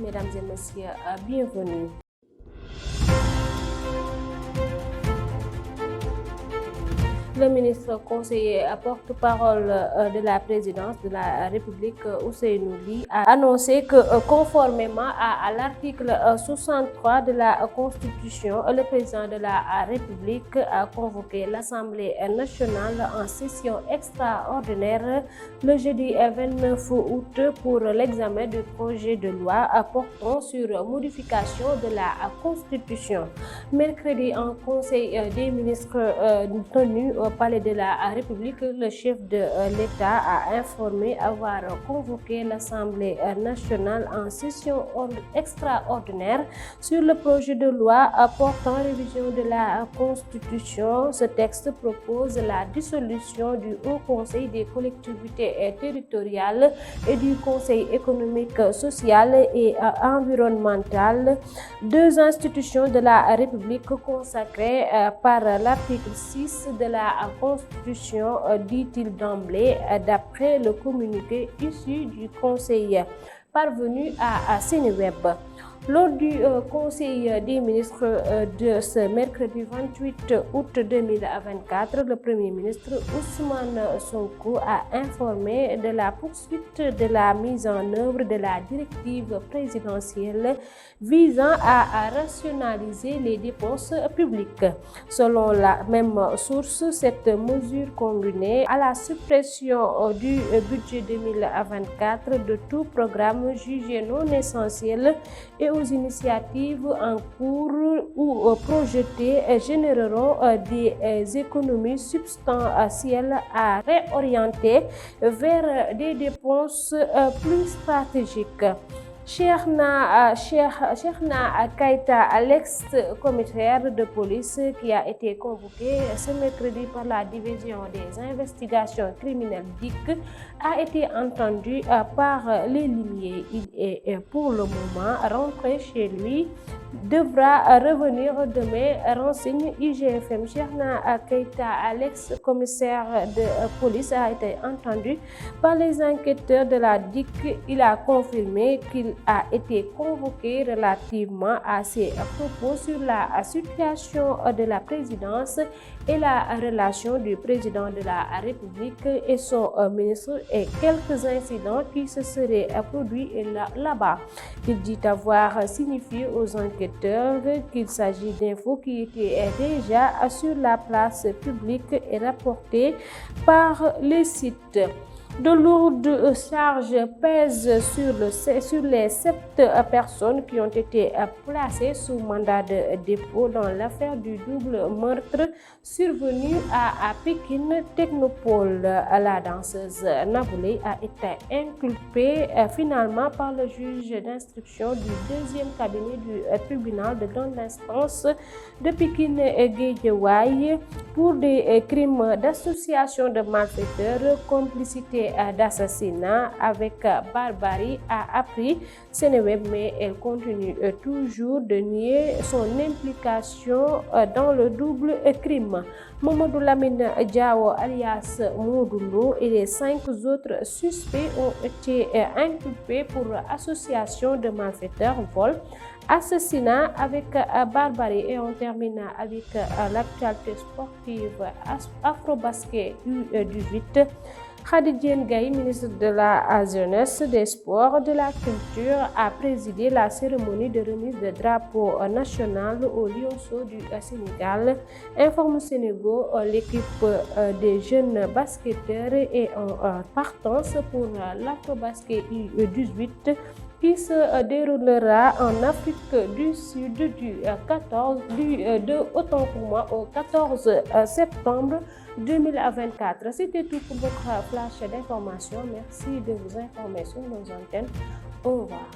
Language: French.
Mesdames et messieurs, bienvenue. Le ministre conseiller porte-parole de la présidence de la République, Ousseynou Ly, a annoncé que conformément à l'article 63 de la Constitution, le président de la République a convoqué l'Assemblée nationale en session extraordinaire le jeudi 29 août pour l'examen du projet de loi portant sur modification de la Constitution. Mercredi, en Conseil des ministres tenu au Palais de la République, le chef de l'État a informé avoir convoqué l'Assemblée nationale en session extraordinaire sur le projet de loi portant révision de la Constitution. Ce texte propose la dissolution du Haut Conseil des collectivités territoriales et du Conseil économique, social et environnemental, deux institutions de la République consacrées par l'article 6 de la Constitution, dit-il d'emblée, d'après le communiqué issu du Conseil parvenu à Seneweb. Lors du Conseil des ministres de ce mercredi 28 août 2024, le Premier ministre Ousmane Sonko a informé de la poursuite de la mise en œuvre de la directive présidentielle visant à rationaliser les dépenses publiques. Selon la même source, cette mesure combinée à la suppression du budget 2024 de tout programme jugé non essentiel et aux initiatives en cours ou projetées généreront des économies substantielles à réorienter vers des dépenses plus stratégiques. Cheikhna Keita, l'ex-commissaire de police qui a été convoqué ce mercredi par la division des investigations criminelles DIC, a été entendu par les limiers. Il est pour le moment rentré chez lui, devra revenir demain, renseigne IGFM. Cheikhna Keita, l'ex-commissaire de police, a été entendu par les enquêteurs de la DIC. Il a confirmé qu'il a été convoqué relativement à ses propos sur la situation de la présidence et la relation du président de la République et son ministre et quelques incidents qui se seraient produits là-bas. Il dit avoir signifié aux enquêteurs qu'il s'agit d'infos qui étaient déjà sur la place publique et rapportées par les sites. De lourdes charges pèsent sur les 7 personnes qui ont été placées sous mandat de dépôt dans l'affaire du double meurtre survenu à Pékin Technopole. La danseuse Naboulé a été inculpée finalement par le juge d'instruction du deuxième cabinet du tribunal de grande instance de Pékin Guédiawaye pour des crimes d'association de malfaiteurs, complicité d'assassinat avec barbarie, a appris Seneweb, mais elle continue toujours de nier son implication dans le double crime. Mamadou Lamine Diawo alias Modoulo et les 5 autres suspects ont été inculpés pour association de malfaiteurs, vol, assassinat avec barbarie. Et on termine avec l'actualité sportive Afrobasket U18. Khadidjen Gaye, ministre de la Jeunesse, des Sports, de la Culture, a présidé la cérémonie de remise de drapeau national au Lionceaux du Sénégal. Informe Sénégal, l'équipe des jeunes basketteurs est en partance pour l'Afrobasket U18 qui se déroulera en Afrique du Sud du 14 septembre 2024. C'était tout pour votre flash d'information. Merci de vous informer sur nos antennes. Au revoir.